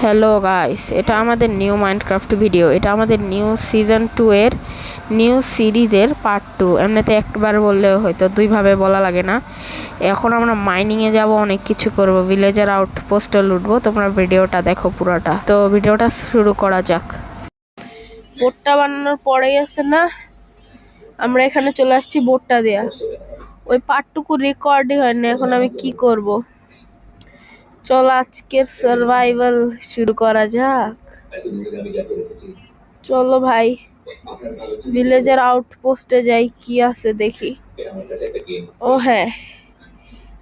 Hello guys, এটা আমাদের new Minecraft video. এটা আমাদের নিউ সিজন 2 এর নিউ সিরিজের পার্ট 2। এমনিতে একবার বললেও হয়তো দুইভাবে বলা লাগে না। এখন আমরা মাইনিংয়ে যাব, অনেক কিছু করব, ভিলেজার আউটপোস্টে লুটবো। তোমরা ভিডিওটা দেখো পুরোটা। তো ভিডিওটা শুরু করা যাক। বোটটা বানানোর পরেই আছে না, আমরা এখানে চলে আসছি বোটটা দেয়া। ওই পার্টটুকু রেকর্ডই হয়নি। এখন আমি কি করব? চলো আজকের সার্ভাইভাল শুরু করা যাক। চলো ভাই, ভিলেজের আউটপোস্টে যাই, কি আছে দেখি। ও হ্যাঁ,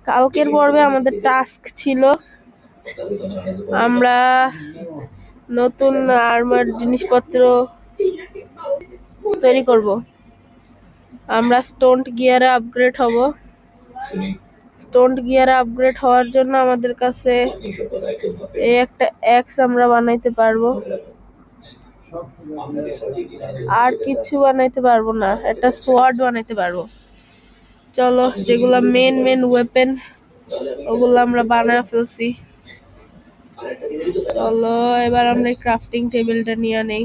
কালকের পর্বে আমাদের টাস্ক ছিল আমরা নতুন আর্মার জিনিসপত্র তৈরি করব। আমরা স্টোন গিয়ারে আপগ্রেড হব। স্টোন গিয়ারে আপগ্রেড হওয়ার জন্য আমাদের কাছে এই একটা এক্স আমরা বানাইতে পারবো, আর কিছু বানাইতে পারবো না। একটা সোয়ার্ড বানাইতে পারবো। চলো, যেগুলা মেন ওয়েপেন ওগুলো আমরা বানায় ফেলছি। চলো এবার আমরা ক্রাফটিং টেবিলটা নিয়ে নেই।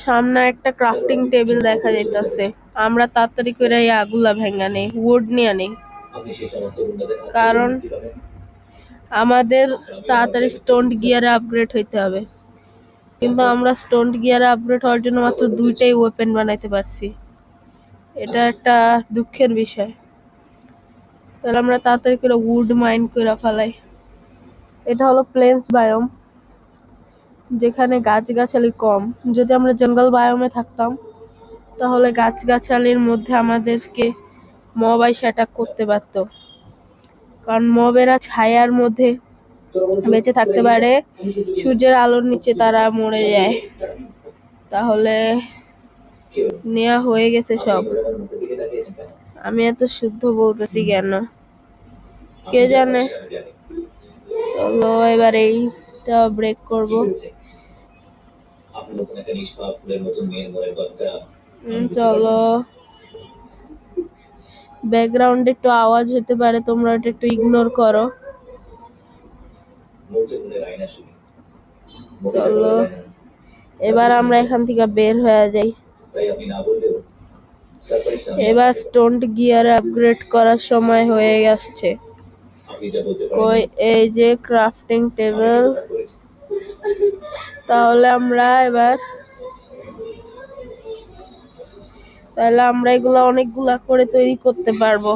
সামনে একটা ক্রাফটিং টেবিল দেখা যাইতাছে। আমরা তাড়াতাড়ি করে এই আগুলা ভেঙা নেই, উড নিয়ে নেই, কারণ আমাদের তাড়াতাড়ি স্টোন গিয়ারে আপগ্রেড হইতে হবে। কিন্তু আমরা স্টোন গিয়ারে আপগ্রেড হওয়ার জন্য মাত্র 2টাই ওয়েপেন বানাইতে পারছি। এটা একটা দুঃখের বিষয়। তাহলে আমরা তাড়াতাড়ি করে উড মাইন করে ফেলাই। এটা হলো প্লেন্স বায়োম, যেখানে গাছগাছালি কম। যদি আমরা জঙ্গল বায়োমে থাকতাম তাহলে গাছগাছালির মধ্যে আমাদেরকে মব আইসা অ্যাটাক করতে পারতো, কারণ মবেরা ছায়ার মধ্যে বেঁচে থাকতে পারে, সূর্যের আলোর নিচে তারা মরে যায়। তাহলে নেওয়া হয়ে গেছে সব। আমি এত শুদ্ধ বলতেছি কেন কে জানে। চলো এবার এইটা ব্রেক করব। চলো, ব্যাকগ্রাউন্ডে একটু আওয়াজ হতে পারে, তোমরা এটা একটু ইগনোর করো। চলো এবার আমরা এখান থেকে বের হয়ে যাই। এবার স্টোন গিয়ার আপগ্রেড করার সময় হয়ে আসছে। কই এই যে ক্রাফটিং টেবিল। তাহলে আমরা এগুলা অনেকগুলা করে তৈরি করতে পারবো।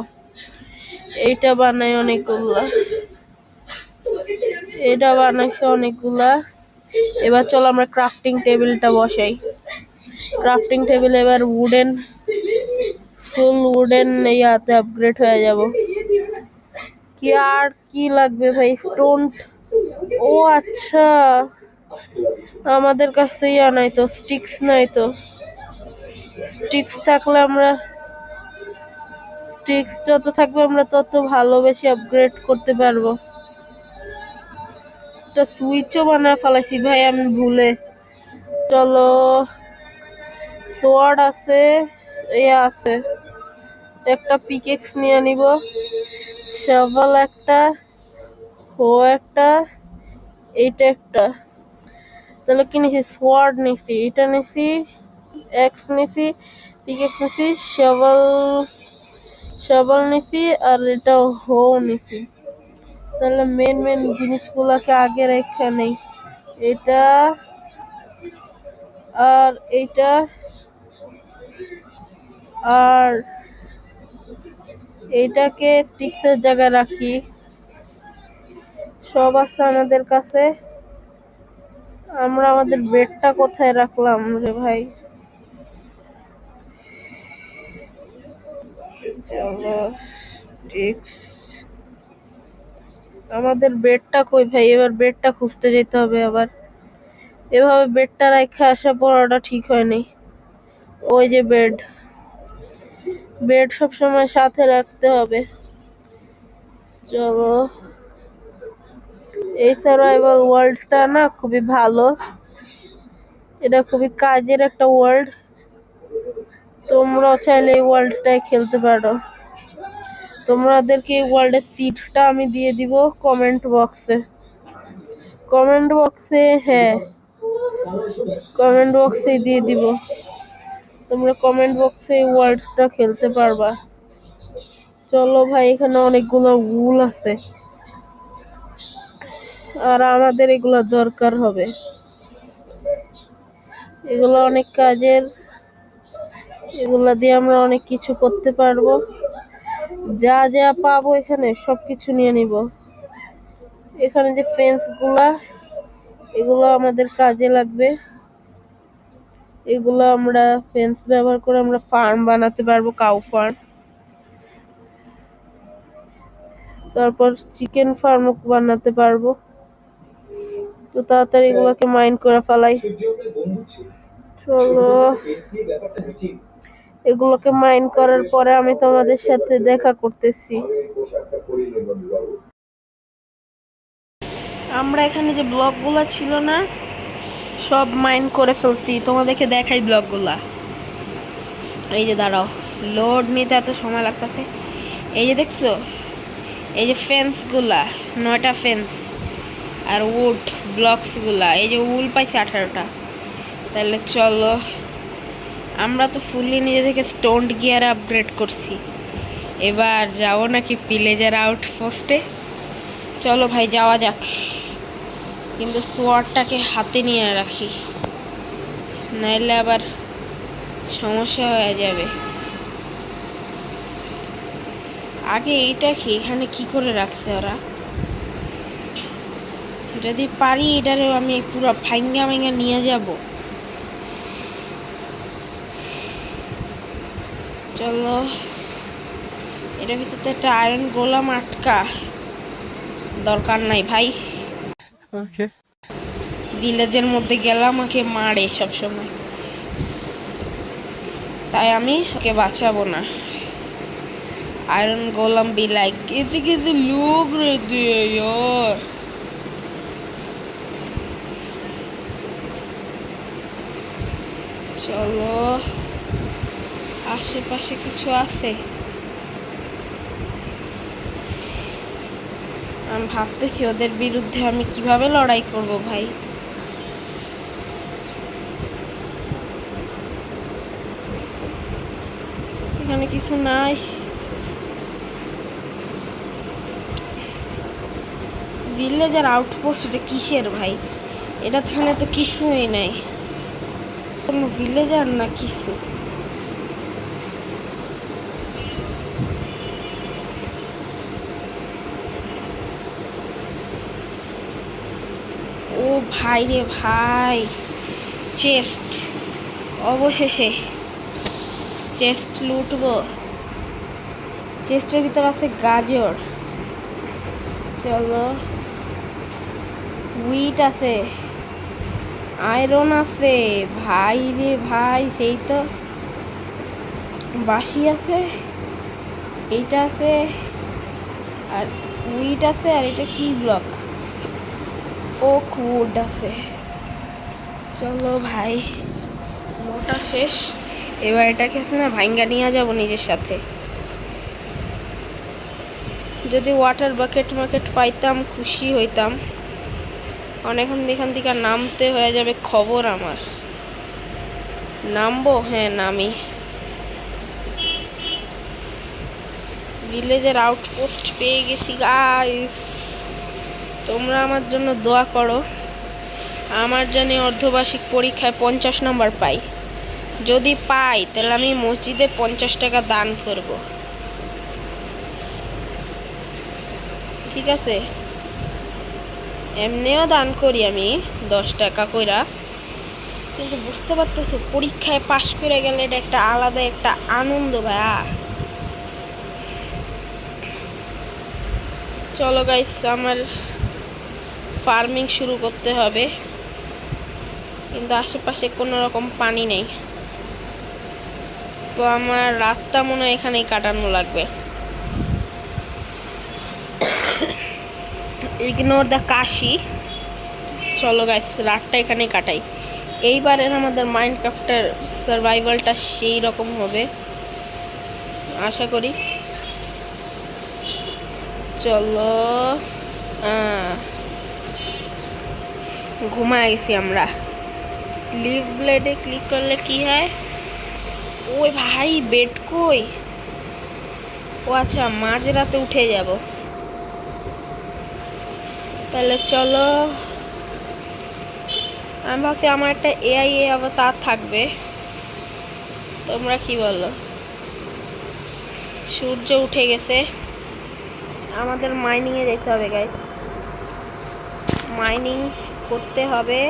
এইটা বানাই অনেকগুলা, এটা বানাইছে অনেকগুলা। এবার চলো আমরা ক্রাফটিং টেবিলটা বসাই। ক্রাফটিং টেবিল এবার ফুল উডেন ইয়াতে আপগ্রেড হয়ে যাব। কি আর কি লাগবে ভাই? স্টোন। ও আচ্ছা, আমাদের কাছে নাই তো, স্টিক্স নাই তো। স্টিক্স যত থাকবে আমরা তত ভালো বেশি আপগ্রেড করতে পারবো। একটা সুইচও বানায় ফেলাইছি ভাই আমি ভুলে। চলো, সোয়ার্ড আছে, আছে একটা পিকেক্স নিয়ে নিব, শাভেল একটা, একটা, এইটা একটা। তাহলে কি নিছি? সোয়ার্ড নিছি, এটা নিছি, এক্স নিছি, পিকেক্স নিছি, শাভেল নিছি, আর এটা নিছি। তাহলে মেন জিনিসগুলোকে আগে রেখে নেই। এটা আর এইটা আর এইটাকে স্টিক্সের জায়গায় রাখি। সব আছে আমাদের কাছে। আমরা আমাদের বেডটা কোথায় রাখলাম রে ভাই? চলো, স্টিক্স, আমাদের বেডটা কই ভাই? এবার বেডটা খুঁজতে যেতে হবে আবার। এভাবে বেডটা রেখে আসা পড়াটা ঠিক হয়নি। ওই যে বেড সবসময় সাথে রাখতে হবে। চলো, এই সার্ভাইভাল ওয়ার্ল্ডটা না খুবই ভালো, এটা খুবই কাজের একটা ওয়ার্ল্ড। তোমরাও চাইলে এই ওয়ার্ল্ডটাই খেলতে পারো। তোমাদেরকে এই ওয়ার্ল্ডের সিটটা আমি দিয়ে দিব কমেন্ট বক্সে। হ্যাঁ, কমেন্ট বক্সে দিয়ে দিব। তোমরা কমেন্ট বক্সে এই ওয়ার্ল্ডটা খেলতে পারবা। চলো ভাই, এখানে অনেকগুলো উল আছে আর আমাদের এগুলো দরকার হবে। এগুলো অনেক কাজের, এগুলা দিয়ে আমরা অনেক কিছু করতে পারবো। যা যা পাবো এখানে সবকিছু নিয়ে নিব। এখানে যে ফেন্স গুলা, এগুলো আমাদের কাজে লাগবে। এগুলো আমরা ফেন্স ব্যবহার করে আমরা ফার্ম বানাতে পারবো, কাউ ফার্ম। তারপর চিকেন ফার্মও বানাতে পারবো। তো তাড়াতাড়ি এগুলোকে মাইন্ড করে ফেলাই। চলো, এগুলোকে মাইন্ড করার পরে আমি তোমাদের সাথে দেখা করতেছি। আমরা এখানে যে ব্লকগুলো ছিল না, সব মাইন্ড করে ফেলছি। তোমাদেরকে দেখাই ব্লকগুলা। এই যে দাঁড়াও, লোড নিতে এত সময় লাগতেছে। এই যে দেখছো, এই যে ফেন্সগুলা, 9টা ফেন্স আর উড ব্লকসগুলা। এই যে উল পাইছে 18টা। তাহলে চলো, আমরা তো ফুললি নিজে থেকে স্টোন গিয়ার আপগ্রেড করছি। এবার যাবো নাকি ভিলেজার আউটপোস্টে? চলো ভাই, যাওয়া যাক। কিন্তু সোয়ার্ডটাকে হাতে নিয়ে রাখি, নাইলে আবার সমস্যা হয়ে যাবে। আগে এইটা কি এখানে কি করে রাখছে ওরা? যদি পারি এটারেও আমি পুরো ভাঙ্গা ভাঙ্গা নিয়ে যাব। চলো, এটার ভিতরে একটা আয়রন গোলাম আটকা, দরকার নাই ভাই। ওকে, ভিলেজের মধ্যে গেলাম, আমাকে মারে সবসময়, তাই আমি ওকে বাঁচাবো না। आयरन गोलम भी लाइक कैसे कैसे लोग रहते हैं यार। চলো, আশেপাশে কিছু আছে? আমি ভাবতেছি ওদের বিরুদ্ধে আমি কিভাবে লড়াই করব ভাই। এখানে কিছু নাই। ভিলেজার আউটপোস্ট এটা কিসের ভাই? এটা থাকলে তো কিছুই নাই, কোনো ভিলেজার না কিছু। ও ভাই রে ভাই, চেস্ট, অবশেষে চেস্ট লুটবো। চেস্টের ভিতর আছে গাজর, চলো। উইট আছে, আয়রন আছে, ভাই রে ভাই, সেই তো। বাঁশি আছে, এইটা আছে, আর উইট আছে, আর এটা কি ব্লক, ওক উড আছে। চলো ভাই, মোটা শেষ। এবার এটাকে না ভাঙ্গা নিয়ে যাবো নিজের সাথে। যদি ওয়াটার বাকেট মাকেট পাইতাম খুশি হইতাম। অনেকক্ষণ এখান থেকে নামতে হয়ে যাবে, খবর আমার। নামবো? হ্যাঁ, নামি। ভিলেজের আউটপোস্ট পেয়ে গেছি গাইস। তোমরা আমার জন্য দোয়া করো, আমার জানি অর্ধবার্ষিক পরীক্ষায় 50 নম্বর পাই। যদি পাই তাহলে আমি মসজিদে 50 টাকা দান করব, ঠিক আছে? এমনিও দান করি আমি 10 টাকা কইরা, কিন্তু বুঝতে পারতেছো পরীক্ষায় পাশ করে গেলে এটা একটা আলাদা একটা আনন্দ ভাইয়া। চলো গাইস, আমার ফার্মিং শুরু করতে হবে, কিন্তু আশেপাশে কোনো রকম পানি নেই। তো আমার রাতটা মনে হয় এখানেই কাটানো লাগবে। ইগনোর দ্য কাশি। চলো গাইস, রাতটা এখানেই কাটাই। এইবারের আমাদের মাইনক্রাফটের সার্ভাইভালটা সেই রকম হবে আশা করি। চলো ঘুমায় গেছি আমরা। লিভ ব্লেডে ক্লিক করলে কি হয়? ওই ভাই বেড কই? ও আচ্ছা, মাঝরাতে উঠে যাব। তাহলে চলো, আমি ভাবছি আমার একটা এআই অবতার থাকবে, তোমরা কি বলো? সূর্য উঠে গেছে, আমাদের মাইনিংয়ে যেতে হবে গাইস। মাইনিং করতে হবে,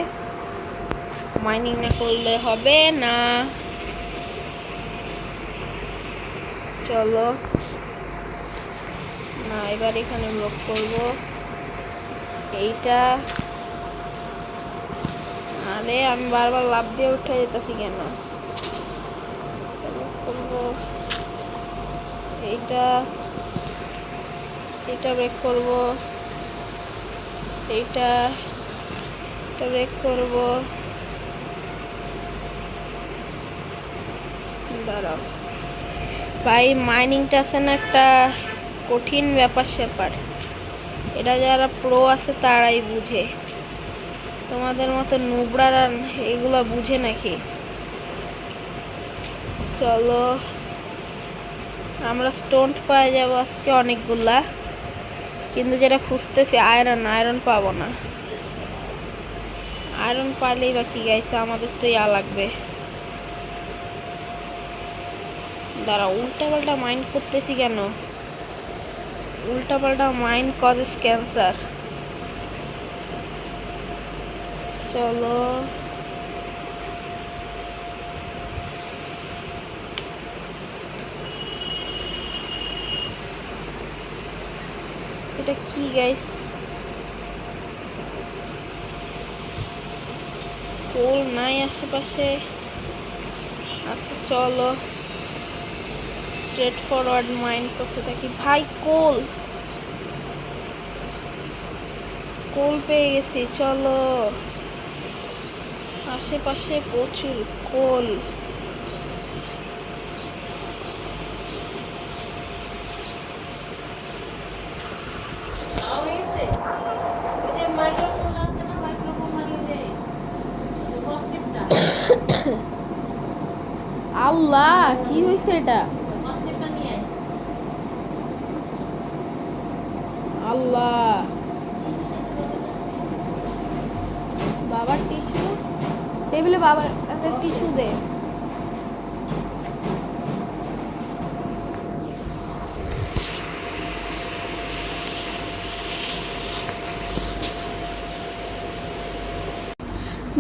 মাইনিং না করলে হবে না। চলো না, এবার এখানে ব্লক করব এইটা। আরে আমি বারবার লাফ দিয়ে উঠে যেতেছি কেন? করবো এইটা, এটা ব্রেক করব, এইটা ব্রেক করব। দাঁড়াও ভাই, মাইনিংটা আছে না একটা কঠিন ব্যাপার স্যাপার, এটা যারা প্রো আছে তারাই বুঝে, তোমাদের মতো নুবড়ারা এগুলা বুঝে নাকি? চলো, আমরা স্টোন পাওয়া যাবো আজকে অনেকগুলা, কিন্তু যেটা খুঁজতেছি আয়রন পাবো না। আয়রন পাইলেই বা কি গাইছে, আমাদের তো ইয়া লাগবে। দাঁড়া, উল্টা পাল্টা মাইন্ড করতেছি কেন? উল্টা পাল্টা মাইন্ড কজেস ক্যান্সার। চলো এটা কি গাইস? কোল নাই আশেপাশে। আচ্ছা চলো স্ট্রেট ফরওয়ার্ড মাইন্ড করতে থাকি। ভাই কোল পেয়ে গেছি। চলো, আশেপাশে প্রচুর কোল। আল্লাহ, কি হয়েছে এটা? আল্লাহ, বাবার টিস্যু টেবিলে, বাবার একটা টিস্যু দে।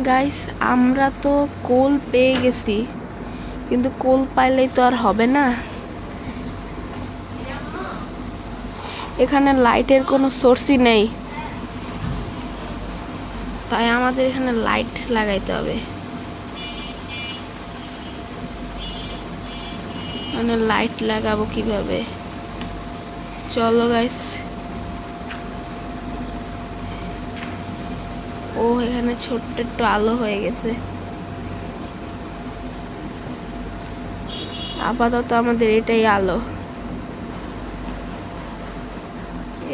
গাইস, আমরা তো কোল পেয়ে গেছি, কিন্তু কোল পাইলেই তো আর হবে না। এখানে লাইটের কোনো সোর্সই নেই, তাই আমাদের এখানে লাইট লাগাইতে হবে। মানে লাইট লাগাবো কিভাবে? চলো গাইস, ও এখানে ছোট্ট একটু আলো হয়ে গেছে। আপাতত আমাদের এটাই আলো,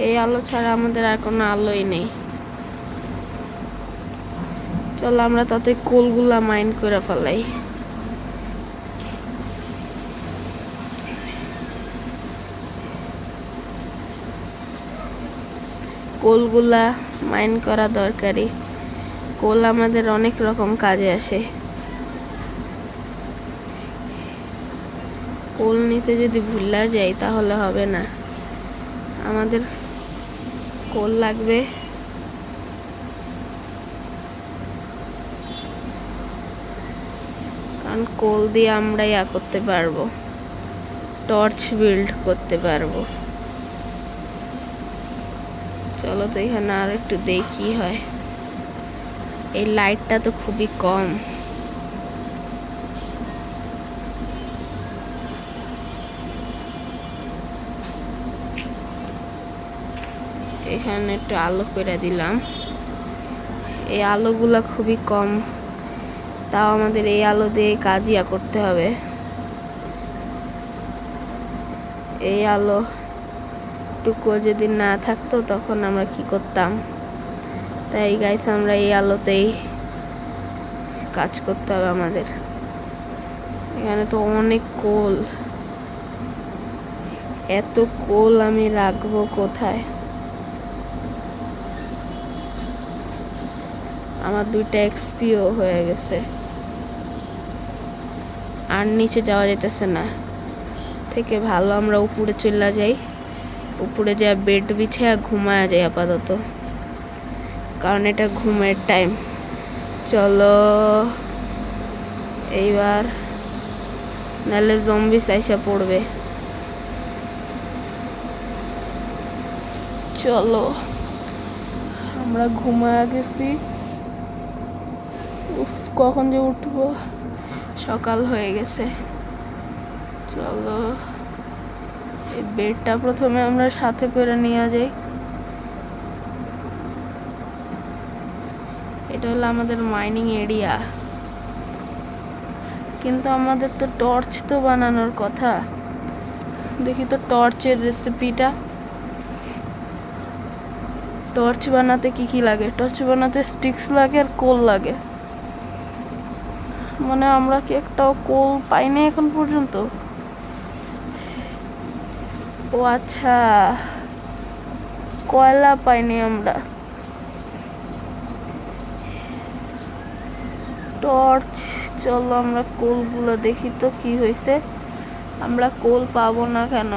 এই আলো ছাড়া আমাদের আর কোনো আলোই নেই। চলো আমরা তাতে কোলগুলা মাইন্ড করে ফেলাই। কোলগুলা মাইন্ড করা দরকারি, কোল আমাদের অনেক রকম কাজে আসে। কোল নিতে যদি ভুলা যাই তাহলে হবে না, আমাদের কোল লাগবে। কারণ কোল দিয়ে আমরা ইয়া করতে পারবো, টর্চ বিল্ড করতে পারবো। চলো তো এখানে আর একটু দেখি হয়। এই লাইটটা তো খুবই কম। এখানে একটু আলো করে দিলাম, এই আলোগুলা খুবই কম, তাও আমাদের এই আলো দিয়ে কাজিয়া করতে হবে। এই আলো এটুকু যদি না থাকতো তখন আমরা কি করতাম। তাই গাইস আমরা এই আলোতেই কাজ করতে হবে আমাদের। এখানে তো অনেক কোল, এত কোল আমি রাখবো কোথায়। আমার 2টা এক্সপিও হয়ে গেছে, আর নিচে যাওয়া যেতেছে না। থেকে ভালো আমরা উপরে চলে যাই, উপরে যা বেড বিছিয়ে ঘুমায়া যাই আপাতত, কারণ এটা ঘুমের টাইম। চলো এইবার, নাহলে জম্বি আইসা পড়বে। চলো আমরা ঘুমায়া গেছি। উফ, কখন যে উঠবো, সকাল হয়ে গেছে। চলো এই বেডটা প্রথমে আমরা সাথে করে নিয়ে যাই। এটা হলো আমাদের মাইনিং এরিয়া, কিন্তু আমাদের তো টর্চ তো বানানোর কথা। দেখি তো টর্চের রেসিপিটা। টর্চ বানাতে কি কি লাগে? টর্চ বানাতে স্টিক্স লাগে আর কোল লাগে। মানে আমরা কি একটাও কোল পাইনি এখন পর্যন্ত। ও আচ্ছা, কয়লা পাইনি আমরা। টর্চ, চলো আমরা কোলগুলো দেখি তো কি হয়েছে। আমরা কোল পাবো না কেন?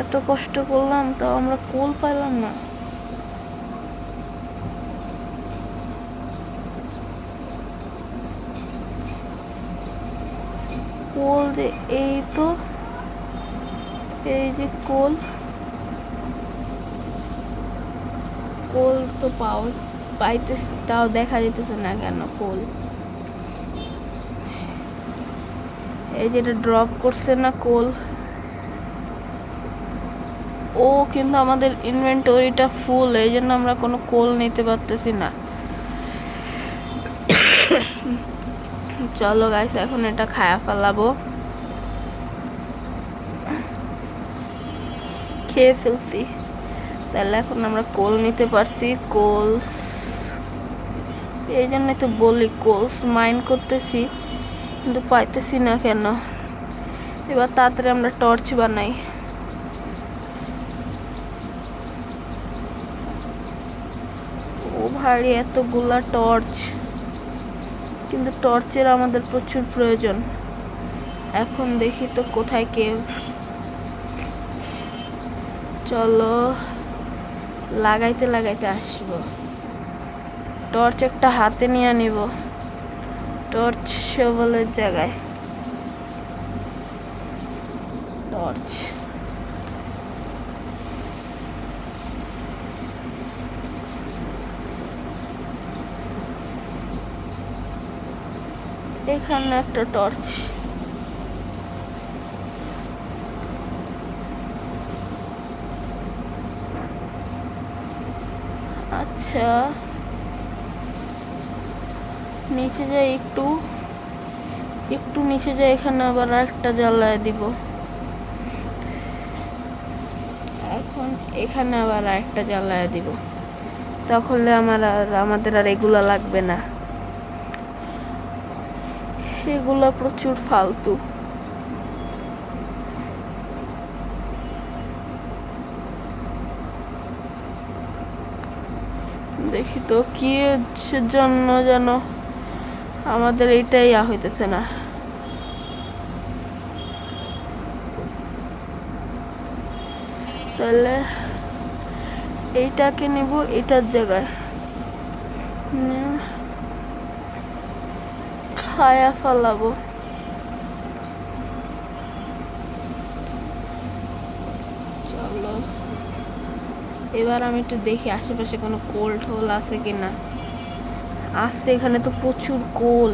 এত কষ্ট করলাম তাও আমরা কোল পাইলাম না। কোল যে এই তো, এই যে কোল, কোল তো পাইতেছি, তাও দেখা যেতেছে না কেন কোল। এই যেটা ড্রপ করছে না কোল, ও কিন্তু আমাদের ইনভেন্টরিটা ফুল, এই জন্য আমরা কোনো কোল নিতে পারতেছি না। চলো গাইস এখন এটা খায়া ফেলাবো। খেয়ে ফেলছি, তাহলে এখন আমরা কোল নিতে পারছি। কোলস, এই জন্যই তো বলি কোলস মাইন করতেছি, কিন্তু পাইতেছি না কেন। এবার তাড়াতাড়ি আমরা টর্চ বানাই। ও ভারী এতগুলা টর্চ, কিন্তু টর্চের আমাদের প্রচুর প্রয়োজন। এখন দেখি তো কোথায় কেভ। চলো লাগাইতে লাগাইতে আসবো। টর্চ একটা হাতে নিয়ে নিব, টর্চ শোভলের জায়গায়। টর্চ, এখানে একটা টর্চ। আচ্ছা নিচে যাই, একটু একটু নিচে যাই, এখানে আবার একটা জ্বালায় দিব। এখন এখানে আবার একটা জ্বালায় দিব, তাহলে আমাদের আর এগুলা লাগবে না। এগুলা প্রচুর ফালতু। দেখি তো কি জন্য যেন আমাদের এইটাই হইতেছে না। তাহলে এইটাকে নিব এটার জায়গায়, খায়া ফেলাবো। চলো এবার আমি একটু দেখি আশেপাশে কোনো কোল টোল আছে কিনা। আছে, এখানে তো প্রচুর কোল,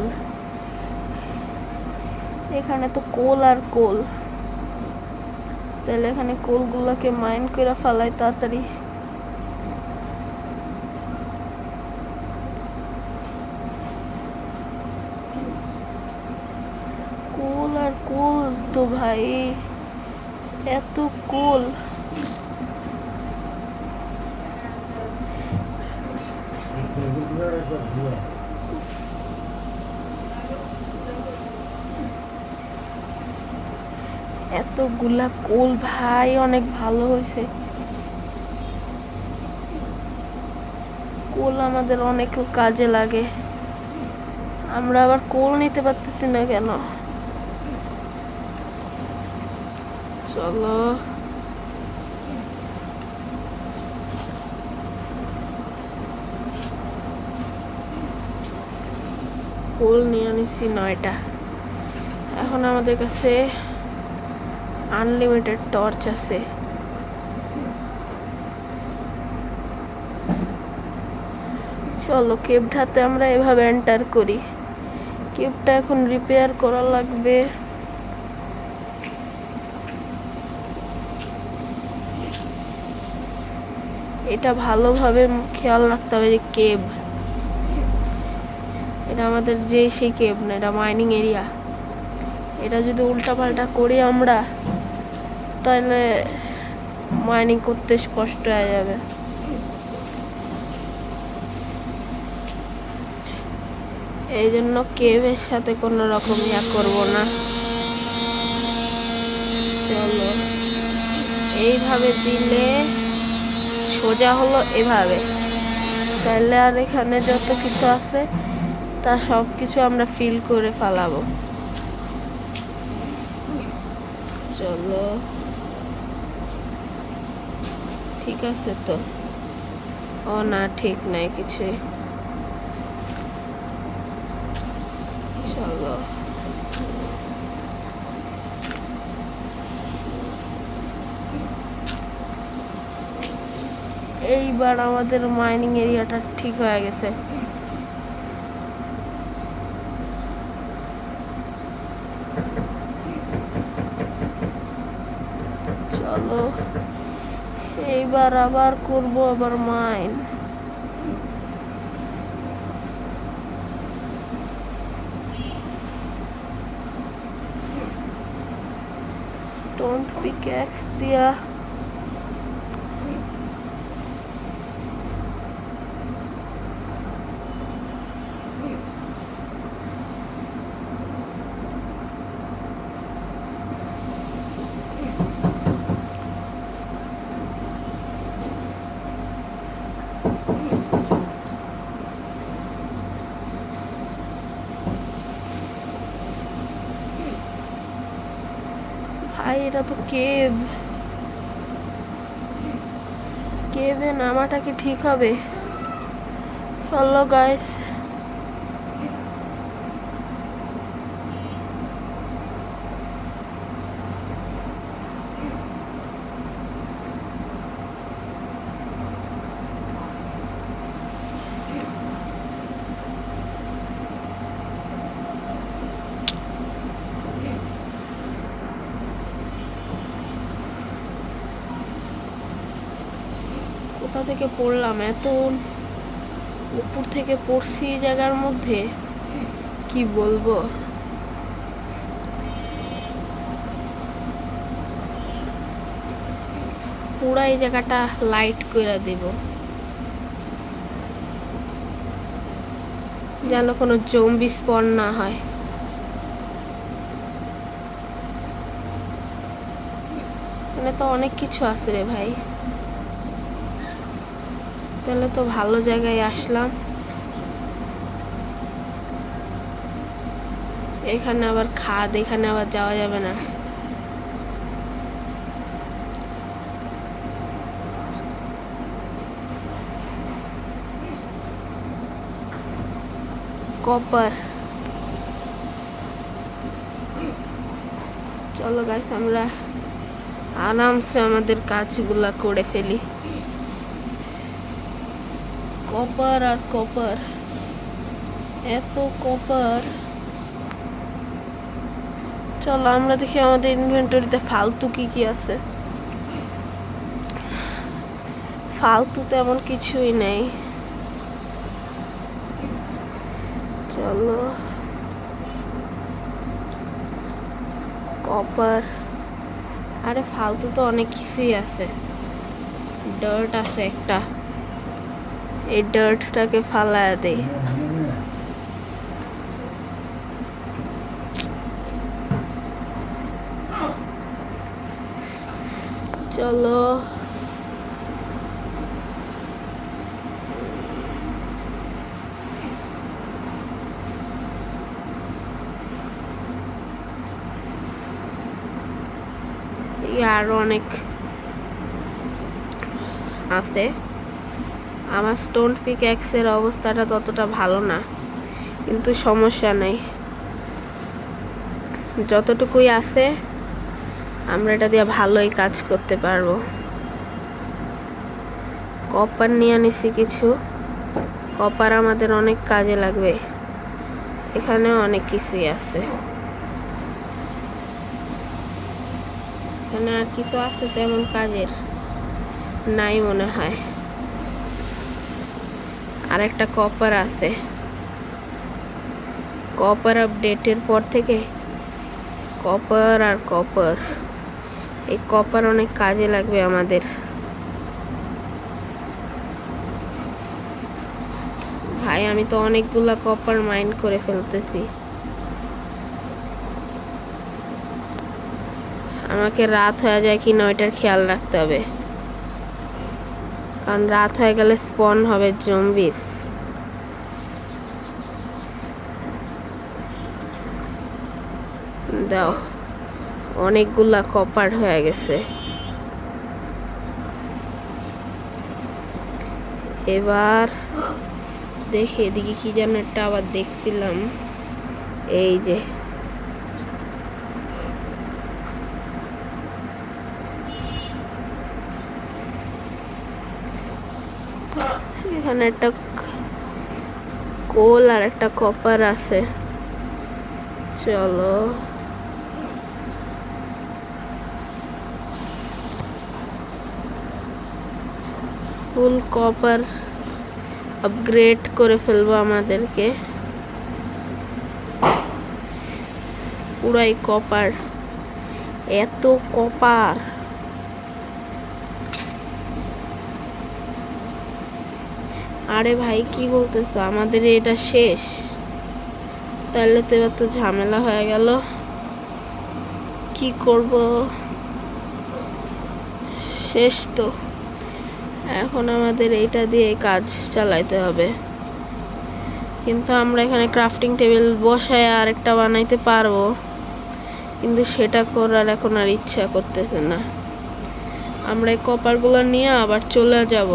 এখানে তো কোল আর কোল। তাহলে এখানে কোলগুলোকে মাইন করে ফেলাই তাড়াতাড়ি। কোল আর কোল তো ভাই, এত কুল। এতগুলা কুল ভাই, অনেক ভালো হয়েছে। কুল আমাদের অনেক কাজে লাগে। আমরা আবার কুল নিতে পারতেছি না কেন? চলো কুল নিয়ে নিছি 9টা। এখন আমাদের কাছে আনলিমিটেড টর্চ আছে। চলো কেভটাতে আমরা এভাবে এন্টার করি। কেভটা এখন রিপেয়ার করা লাগবে। এটা ভালোভাবে খেয়াল রাখতে হবে যে কেভ, এটা আমাদের যে সেই কেভ না, এটা মাইনিং এরিয়া। এটা যদি উল্টাপাল্টা করি আমরা, তাহলে মাইনিং করতে কষ্ট হয়ে যাবে। এই জন্য কেভের সাথে কোনো রকম করব না। চলো এইভাবে দিলে সোজা হলো এভাবে, তাহলে আর এখানে যত কিছু আছে তা সব কিছু আমরা ফিল করে ফেলাবো। চলো ঠিক আছে তো? ও না, ঠিক নাই কিছুই। চলো এইবার আমাদের মাইনিং এরিয়াটা ঠিক হয়ে গেছে। চলো এইবার আবার করব আবার মাইন। ডোন্ট পিক্যাক্স দিয়া ভাই, এটা তো কেভ। কেভে নামাটা কি ঠিক হবে? চলো গাইস, কোথা থেকে পড়লাম? এত উপর থেকে পড়ছি এই জায়গার মধ্যে, কি বলবো। পুরা এই জায়গাটা লাইট করে দেব, যেন কোনো জম্বি স্পন না হয়। এখানে তো অনেক কিছু আছে রে ভাই। তাহলে তো ভালো জায়গায় আসলাম। এখানে আবার খাদ, এখানে আবার যাওয়া যাবে না। কপার। চলো গাইস, আমরা আরামসে আমাদের কাজগুলা করে ফেলি। কপার আর কপার, এত কপার। চলো আমরা দেখি আমাদের ইনভেন্টরিতে ফালতু কি কি আছে। ফালতু তেমন কিছুই নেই। চলো কপার, আরে ফালতু তো অনেক কিছুই আছে। ডার্ট আছে একটা, এই ডার্টটাকে ফালায়া দেই। চলো আরো অনেক আছে। আমার স্টোন পিক্যাক্সের অবস্থাটা ততটা ভালো না, কিন্তু সমস্যা নেই, যতটুকুই আছে আমরা এটা দিয়ে ভালোই কাজ করতে পারবো। কপার নিয়ে নিছি কিছু, কপার আমাদের অনেক কাজে লাগবে। এখানে অনেক কিছুই আছে। এখানে আর কিছু আছে তেমন কাজের নাই মনে হয়। আর একটা কপার আছে, কপার আপডেটের পর থেকে কপার আর কপার, এই কপার অনেক কাজে লাগবে আমাদের। ভাই আমি তো অনেকগুলা কপার মাইন করে ফেলতেছি। আমাকে রাত হয়ে যায় কিনা ওইটার খেয়াল রাখতে হবে, কারণ রাত হয়ে গেলে স্পন হবে জম্বিস। দাও, অনেকগুলা কপার হয়ে গেছে। এবার দেখি এদিকে কি যেন একটা আবার দেখছিলাম, এই যে এখানে একটা কোল আর একটা কপার আছে। চলো ফুল কপার আপগ্রেড করে ফেলবো আমাদেরকে। পুরাই কপার, এত কপার। আরে ভাই কি বলতেছো, আমাদের এটা শেষ? তাহলে তো এবার তো ঝামেলা হয়ে গেল, কি করব? শেষ তো, এখন আমাদের এইটা দিয়ে কাজ চালাইতে হবে। কিন্তু আমরা এখানে ক্রাফটিং টেবিল বসায় আরেকটা বানাইতে পারবো, কিন্তু সেটা করার এখন আর ইচ্ছা করতেছে না। আমরা এই কপারগুলো নিয়ে আবার চলে যাব।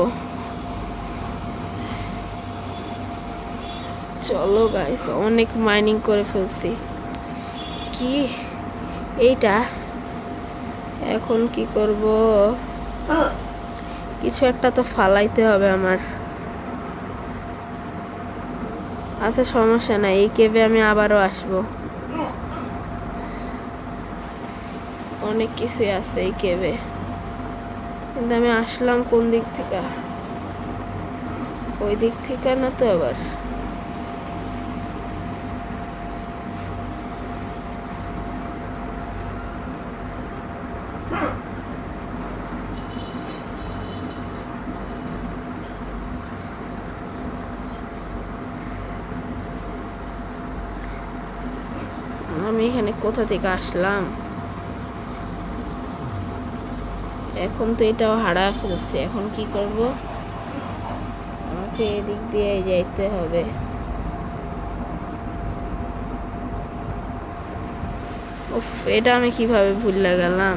চলো গাইস, অনেক মাইনিং করে ফেলছি। কি এইটা এখন কি করব? কিছু একটা তো ফালাইতে হবে আমার। আচ্ছা সমস্যা নাই, এই কেভে আমি আবারও আসবো। অনেক কিছুই আছে এই কেভে, কিন্তু আমি আসলাম কোন দিক থেকে? ওই দিক থেকে না তো? আবার আমি এখানে কোথা থেকে আসলাম? এখন তো এটাও হারায় ফেলছি, এখন কি করব? আমাকে এদিক দিয়ে যাইতে হবে। উফ, এটা আমি কিভাবে ভুলে গেলাম?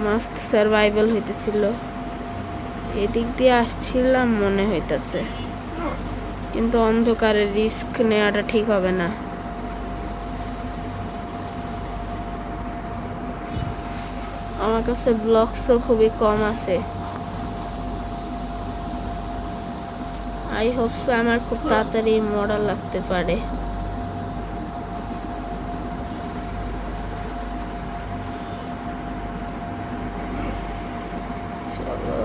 মাস্ট সার্ভাইভাল হইতেছিল, এদিক দিয়ে আসছিলাম মনে হইতাছে, কিন্তু অন্ধকারে রিস্ক নেওয়াটা ঠিক হবে না। আমার কাছে ব্লকসও খুবই কম আছে। আই হোপ সো আমার খুব তাড়াতাড়ি মরা লাগতে পারে। চলো,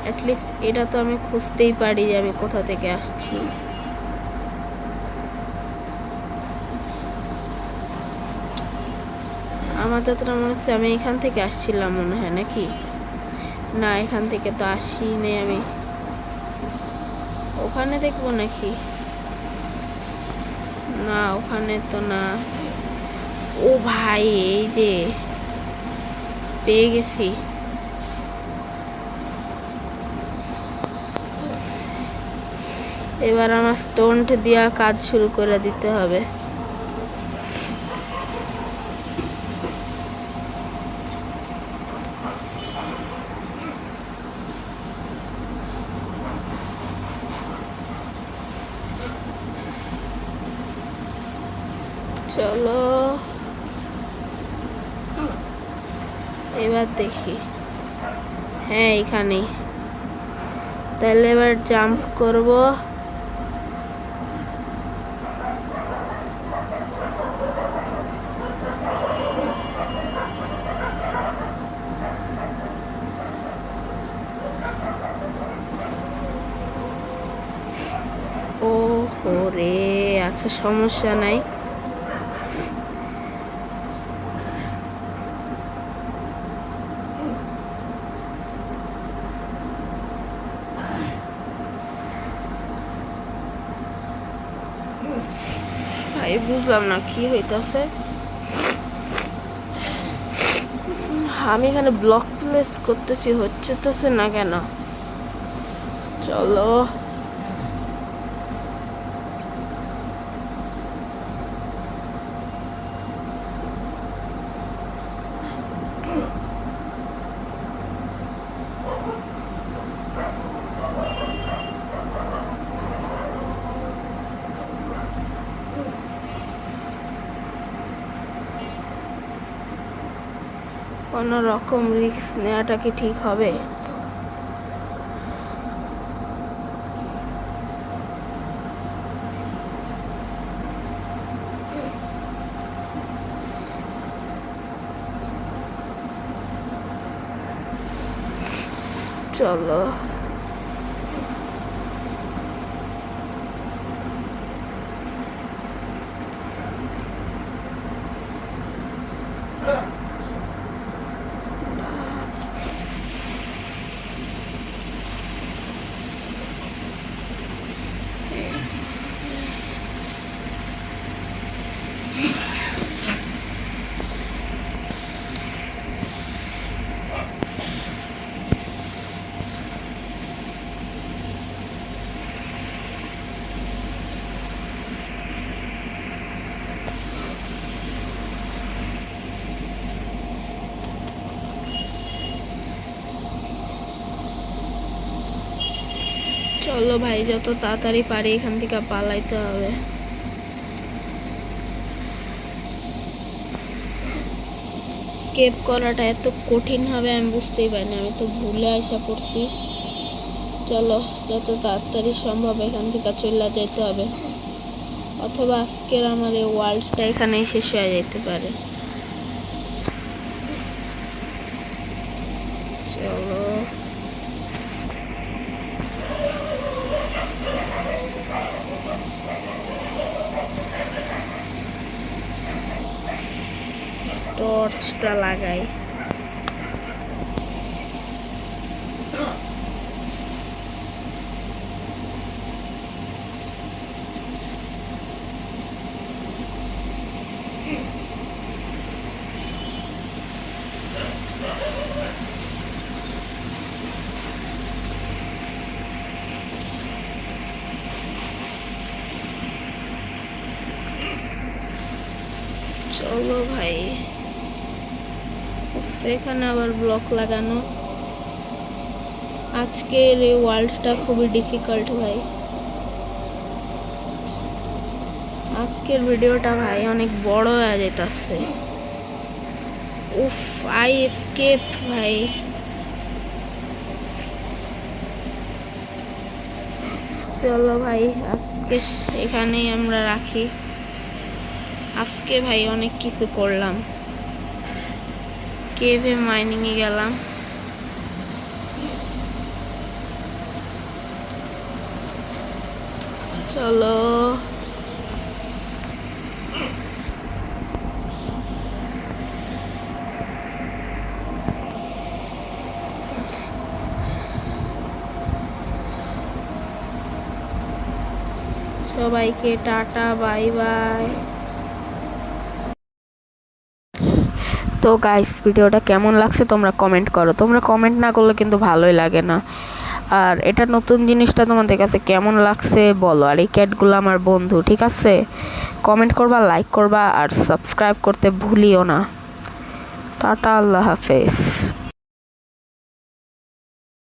অ্যাটলিস্ট এটা তো আমি খুঁজতেই পারি যে আমি কোথা থেকে আসছি। আমার যতটা মনে হচ্ছে আমি এখান থেকে আসছিলাম মনে হয়, নাকি না এখান থেকে তো আসিনি আমি, ওখানে দেখবো নাকি, না ওখানে তো না। ও ভাই এই যে পেয়ে গেছি, এবার আমার স্টোনট দিয়া কাজ শুরু করে দিতে হবে। চলো এবার দেখি, হ্যাঁ এখানেই, তাহলে এবার জাম্প করব। ও রে, আচ্ছা সমস্যা নাই। ভাই বুঝলাম না কি হইতাছে, আমি এখানে ব্লক প্লেস করতেছি, হচ্ছে তো না কেন। চলো কোনো রকম রিস্ক নেওয়াটা কি ঠিক হবে? চলো চলো ভাই, যত তাড়াতাড়ি পারি এখান থেকে পালাইতে হবে। স্কেপ করাটা এত কঠিন হবে আমি বুঝতেই পারিনি, আমি তো ভুলে আসা পড়ছি। চলো যত তাড়াতাড়ি সম্ভব এখান থেকে চলে যেতে হবে, অথবা আজকের আমার এই ওয়ার্ল্ডটা এখানেই শেষ হয়ে যেতে পারে। চলো টর্চটা লাগাই। চলো ভাই, এখানে আবার ব্লক লাগানো। আজকের এই ওয়ার্ল্ডটা খুবই ডিফিকাল্ট ভাই, আজকের ভিডিওটা ভাই অনেক বড় হয়ে যেতেছে। উফ, আই এসকেপ ভাই। চলো ভাই আজকে এখানেই আমরা রাখি, আজকে ভাই অনেক কিছু করলাম, কেভে মাইনিং এ গেলাম। চলো সবাইকে টাটা, বাই বাই। তো গাইস, ভিডিওটা কেমন লাগছে তোমরা কমেন্ট করো। তোমরা কমেন্ট না করলে কিন্তু ভালোই লাগে না। আর এটা নতুন জিনিসটা তোমাদের কাছে কেমন লাগছে বলো। আর এই ক্যাটগুলো আমার বন্ধু, ঠিক আছে? কমেন্ট করবা, লাইক করবা আর সাবস্ক্রাইব করতে ভুলিও না। টাটা, আল্লাহ হাফেজ।